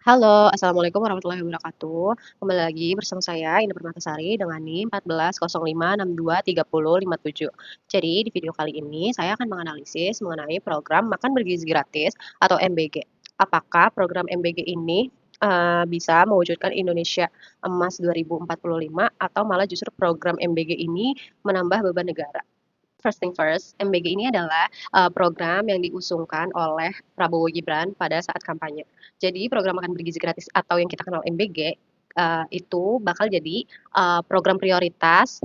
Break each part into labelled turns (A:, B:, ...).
A: Halo, assalamualaikum warahmatullahi wabarakatuh. Kembali lagi bersama saya Indah Permatasari dengan NIM 1405623057. Jadi di video kali ini saya akan menganalisis mengenai program Makan Bergizi Gratis atau MBG. Apakah program MBG ini bisa mewujudkan Indonesia Emas 2045 atau malah justru program MBG ini menambah beban negara? First thing first, MBG ini adalah program yang diusungkan oleh Prabowo Gibran pada saat kampanye. Jadi program makan bergizi gratis atau yang kita kenal MBG itu bakal jadi program prioritas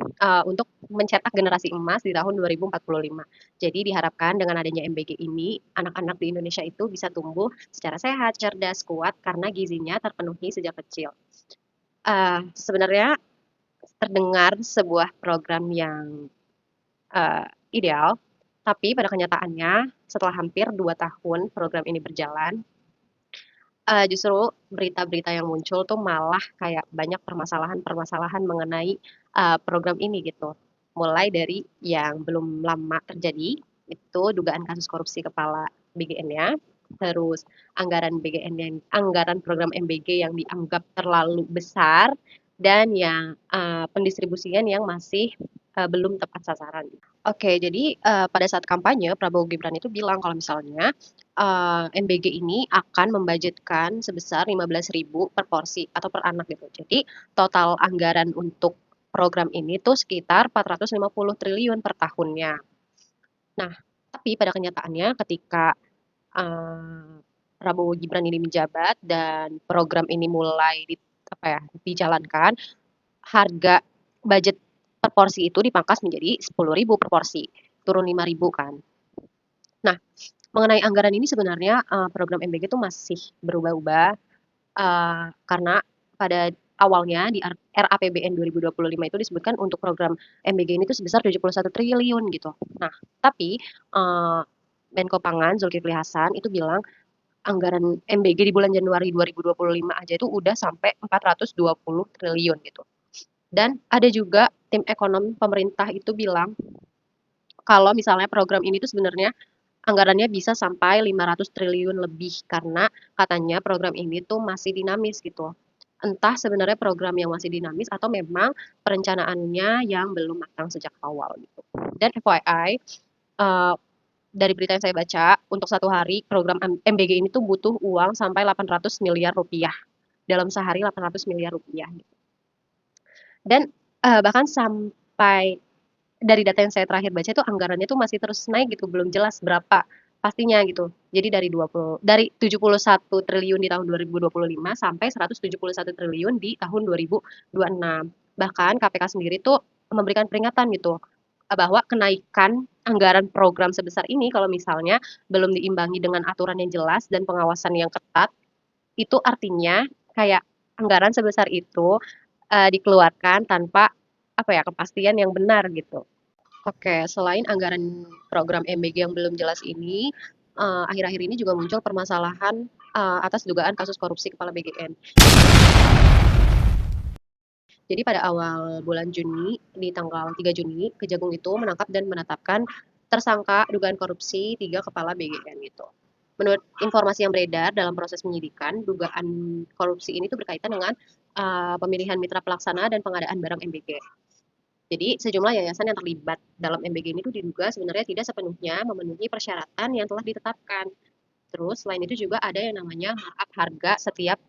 A: untuk mencetak generasi emas di tahun 2045. Jadi diharapkan dengan adanya MBG ini, anak-anak di Indonesia itu bisa tumbuh secara sehat, cerdas, kuat karena gizinya terpenuhi sejak kecil. Sebenarnya terdengar sebuah program yang ideal, tapi pada kenyataannya setelah hampir 2 tahun program ini berjalan, justru berita-berita yang muncul tuh malah kayak banyak permasalahan-permasalahan mengenai, program ini gitu. Mulai dari yang belum lama terjadi, itu dugaan kasus korupsi kepala BGN-nya, terus anggaran program MBG yang dianggap terlalu besar, dan yang, pendistribusian yang masih, belum tepat sasaran. Oke, jadi, pada saat kampanye Prabowo Gibran itu bilang kalau misalnya, MBG ini akan membudgetkan sebesar 15.000 per porsi atau per anak gitu. Jadi total anggaran untuk program ini tuh sekitar 450 triliun per tahunnya. Nah, tapi pada kenyataannya ketika, Prabowo Gibran ini menjabat dan program ini mulai apa ya, dijalankan, harga budget per porsi itu dipangkas menjadi 10.000 per porsi, turun 5.000 kan. Nah, mengenai anggaran ini sebenarnya, program MBG itu masih berubah-ubah, karena pada awalnya di RAPBN 2025 itu disebutkan untuk program MBG ini tuh sebesar 71 triliun gitu. Nah, tapi, Menko Pangan Zulkifli Hasan itu bilang anggaran MBG di bulan Januari 2025 aja itu udah sampai 420 triliun gitu. Dan ada juga tim ekonom pemerintah itu bilang kalau misalnya program ini tuh sebenarnya anggarannya bisa sampai 500 triliun lebih karena katanya program ini tuh masih dinamis gitu. Entah sebenarnya program yang masih dinamis atau memang perencanaannya yang belum matang sejak awal gitu. Dan FYI, eh, dari berita yang saya baca, untuk satu hari program MBG ini tuh butuh uang sampai 800 miliar rupiah. Dalam sehari 800 miliar rupiah. Gitu. Dan bahkan sampai dari data yang saya terakhir baca itu anggarannya tuh masih terus naik gitu, belum jelas berapa pastinya gitu. Jadi dari 71 triliun di tahun 2025 sampai 171 triliun di tahun 2026. Bahkan KPK sendiri tuh memberikan peringatan gitu bahwa kenaikan anggaran program sebesar ini kalau misalnya belum diimbangi dengan aturan yang jelas dan pengawasan yang ketat, itu artinya kayak anggaran sebesar itu dikeluarkan tanpa apa ya kepastian yang benar gitu. Oke, selain anggaran program MBG yang belum jelas ini, akhir-akhir ini juga muncul permasalahan atas dugaan kasus korupsi kepala BGN. Jadi pada awal bulan Juni, di tanggal 3 Juni, Kejagung itu menangkap dan menetapkan tersangka dugaan korupsi 3 kepala BGN gitu. Menurut informasi yang beredar dalam proses penyidikan, dugaan korupsi ini tuh berkaitan dengan pemilihan mitra pelaksana dan pengadaan barang MBG. Jadi sejumlah yayasan yang terlibat dalam MBG ini tuh diduga sebenarnya tidak sepenuhnya memenuhi persyaratan yang telah ditetapkan. Terus selain itu juga ada yang namanya markup harga setiap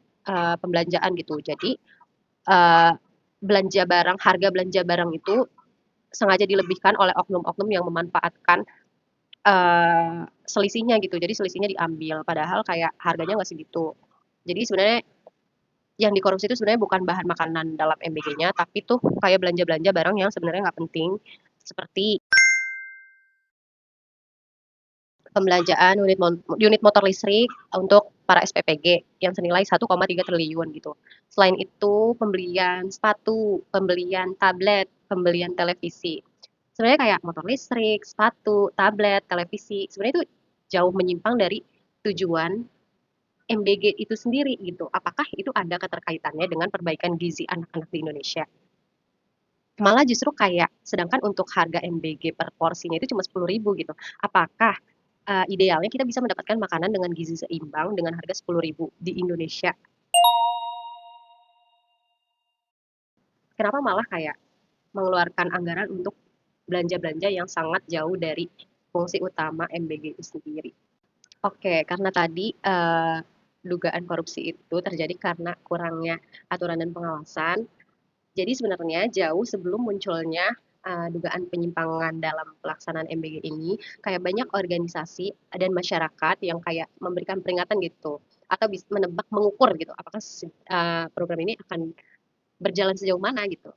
A: pembelanjaan gitu. Jadi eh, harga belanja barang itu sengaja dilebihkan oleh oknum-oknum yang memanfaatkan selisihnya gitu. Jadi selisihnya diambil, padahal kayak harganya nggak segitu. Jadi sebenarnya yang dikorupsi itu sebenarnya bukan bahan makanan dalam MBG-nya, tapi tuh kayak belanja-belanja barang yang sebenarnya nggak penting, seperti pembelanjaan unit motor listrik untuk para SPPG yang senilai 1,3 triliun gitu. Selain itu, pembelian sepatu, pembelian tablet, pembelian televisi. Sebenarnya kayak motor listrik, sepatu, tablet, televisi, sebenarnya itu jauh menyimpang dari tujuan MBG itu sendiri gitu. Apakah itu ada keterkaitannya dengan perbaikan gizi anak-anak di Indonesia? Malah justru kayak sedangkan untuk harga MBG per porsinya itu cuma 10.000 gitu. Apakah idealnya kita bisa mendapatkan makanan dengan gizi seimbang dengan harga 10.000 di Indonesia? Kenapa malah kayak mengeluarkan anggaran untuk belanja-belanja yang sangat jauh dari fungsi utama MBG itu sendiri. Oke, karena tadi dugaan korupsi itu terjadi karena kurangnya aturan dan pengawasan. Jadi sebenarnya jauh sebelum munculnya dugaan penyimpangan dalam pelaksanaan MBG ini, kayak banyak organisasi dan masyarakat yang kayak memberikan peringatan gitu, atau menebak, mengukur gitu, apakah program ini akan berjalan sejauh mana gitu,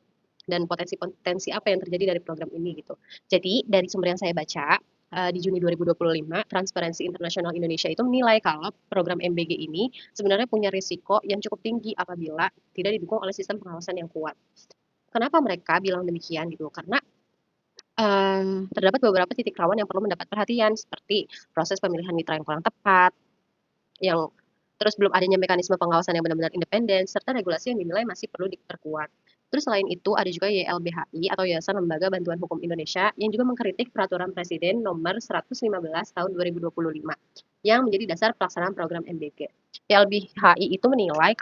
A: dan potensi-potensi apa yang terjadi dari program ini gitu. Jadi dari sumber yang saya baca, di Juni 2025, Transparency International Indonesia itu menilai kalau program MBG ini sebenarnya punya risiko yang cukup tinggi apabila tidak didukung oleh sistem pengawasan yang kuat. Kenapa mereka bilang demikian gitu? Karena terdapat beberapa titik rawan yang perlu mendapat perhatian seperti proses pemilihan mitra yang kurang tepat, yang terus belum adanya mekanisme pengawasan yang benar-benar independen, serta regulasi yang dinilai masih perlu diperkuat. Terus selain itu ada juga YLBHI atau Yayasan Lembaga Bantuan Hukum Indonesia yang juga mengkritik Peraturan Presiden Nomor 115 Tahun 2025 yang menjadi dasar pelaksanaan program MBG. YLBHI itu menilai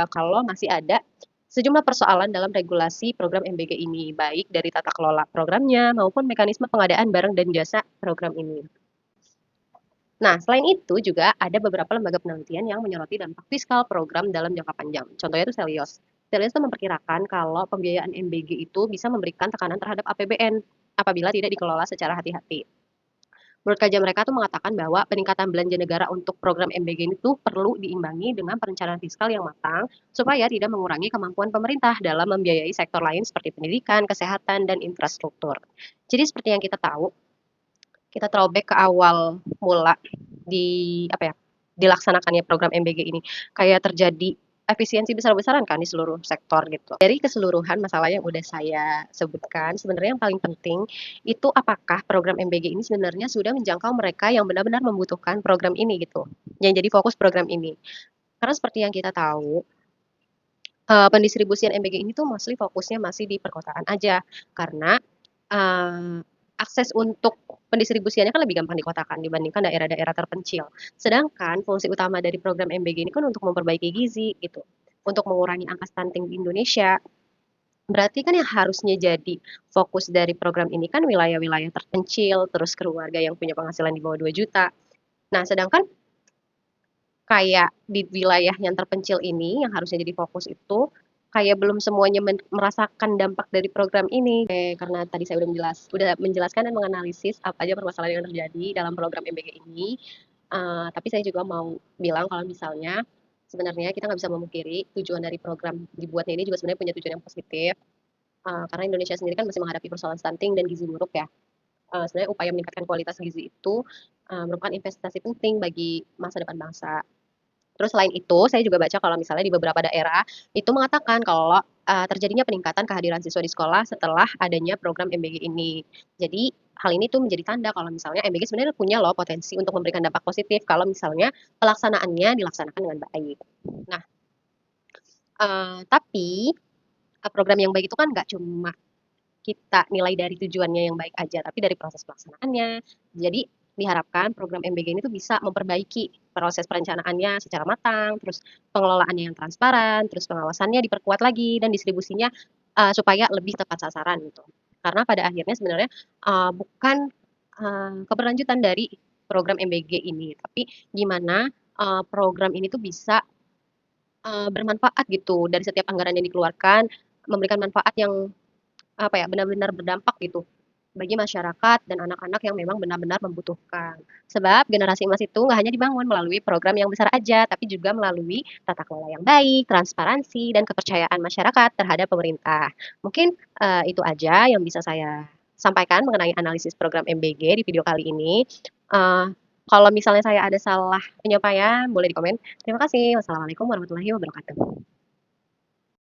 A: kalau masih ada sejumlah persoalan dalam regulasi program MBG ini, baik dari tata kelola programnya maupun mekanisme pengadaan barang dan jasa program ini. Nah, selain itu juga ada beberapa lembaga penelitian yang menyoroti dampak fiskal program dalam jangka panjang. Contohnya itu Celios. Celios itu memperkirakan kalau pembiayaan MBG itu bisa memberikan tekanan terhadap APBN apabila tidak dikelola secara hati-hati. Menurut kajian mereka tuh mengatakan bahwa peningkatan belanja negara untuk program MBG itu perlu diimbangi dengan perencanaan fiskal yang matang supaya tidak mengurangi kemampuan pemerintah dalam membiayai sektor lain seperti pendidikan, kesehatan, dan infrastruktur. Jadi seperti yang kita tahu, kita throwback ke awal mula di apa ya, dilaksanakannya program MBG ini, kayak terjadi efisiensi besar-besaran kan di seluruh sektor gitu. Dari keseluruhan masalah yang udah saya sebutkan, sebenarnya yang paling penting itu apakah program MBG ini sebenarnya sudah menjangkau mereka yang benar-benar membutuhkan program ini gitu, yang jadi fokus program ini. Karena seperti yang kita tahu, pendistribusian MBG ini tuh mostly fokusnya masih di perkotaan aja, karena akses untuk pendistribusiannya kan lebih gampang di kota kan dibandingkan daerah-daerah terpencil. Sedangkan fungsi utama dari program MBG ini kan untuk memperbaiki gizi gitu, untuk mengurangi angka stunting di Indonesia. Berarti kan yang harusnya jadi fokus dari program ini kan wilayah-wilayah terpencil, terus keluarga yang punya penghasilan di bawah 2 juta. Nah, sedangkan kayak di wilayah yang terpencil ini yang harusnya jadi fokus itu kayak belum semuanya merasakan dampak dari program ini. Karena tadi saya udah menjelaskan dan menganalisis apa aja permasalahan yang terjadi dalam program MBG ini. Tapi saya juga mau bilang kalau misalnya sebenarnya kita nggak bisa memungkiri tujuan dari program dibuatnya ini juga sebenarnya punya tujuan yang positif. Karena Indonesia sendiri kan masih menghadapi persoalan stunting dan gizi buruk ya. Sebenarnya upaya meningkatkan kualitas gizi itu merupakan investasi penting bagi masa depan bangsa. Terus selain itu, saya juga baca kalau misalnya di beberapa daerah itu mengatakan kalau terjadinya peningkatan kehadiran siswa di sekolah setelah adanya program MBG ini. Jadi hal ini tuh menjadi tanda kalau misalnya MBG sebenarnya punya loh potensi untuk memberikan dampak positif kalau misalnya pelaksanaannya dilaksanakan dengan baik. Nah, tapi program yang baik itu kan nggak cuma kita nilai dari tujuannya yang baik aja, tapi dari proses pelaksanaannya. Jadi diharapkan program MBG ini tuh bisa memperbaiki proses perencanaannya secara matang, terus pengelolaannya yang transparan, terus pengawasannya diperkuat lagi dan distribusinya supaya lebih tepat sasaran gitu. Karena pada akhirnya sebenarnya bukan keberlanjutan dari program MBG ini, tapi gimana program ini tuh bisa bermanfaat gitu dari setiap anggaran yang dikeluarkan, memberikan manfaat yang apa ya, benar-benar berdampak gitu bagi masyarakat dan anak-anak yang memang benar-benar membutuhkan. Sebab generasi emas itu nggak hanya dibangun melalui program yang besar aja, tapi juga melalui tata kelola yang baik, transparansi, dan kepercayaan masyarakat terhadap pemerintah. Mungkin itu aja yang bisa saya sampaikan mengenai analisis program MBG di video kali ini. Eh, kalau misalnya saya ada salah penyampaian, boleh dikomen. Terima kasih. Wassalamualaikum warahmatullahi wabarakatuh.